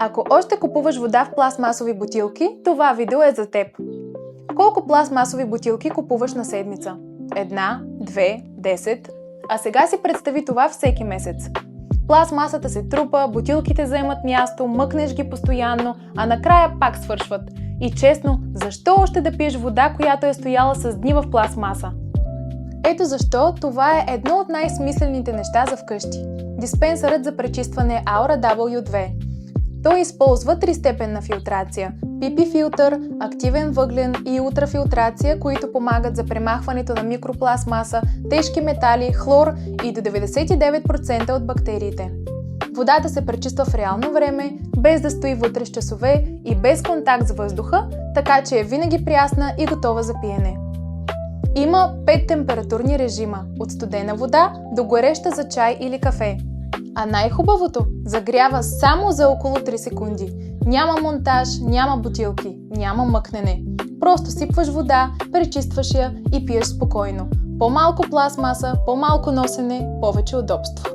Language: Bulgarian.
Ако още купуваш вода в пластмасови бутилки, това видео е за теб. Колко пластмасови бутилки купуваш на седмица? 1, 2, 10? А сега си представи това всеки месец. Пластмасата се трупа, бутилките заемат място, мъкнеш ги постоянно, а накрая пак свършват. И честно, защо още да пиеш вода, която е стояла с дни в пластмаса? Ето защо това е едно от най-смислените неща за вкъщи. Диспенсърът за пречистване Aura W2. Той използва тристепенна филтрация – PP филтър, активен въглен и ултрафилтрация, които помагат за премахването на микропластмаса, тежки метали, хлор и до 99% от бактериите. Водата се пречиства в реално време, без да стои вътре с часове и без контакт с въздуха, така че е винаги прясна и готова за пиене. Има 5 температурни режима – от студена вода до гореща за чай или кафе. А най-хубавото – загрява само за около 3 секунди. Няма монтаж, няма бутилки, няма мъкнене. Просто сипваш вода, пречистваш я и пиеш спокойно. По-малко пластмаса, по-малко носене, повече удобство.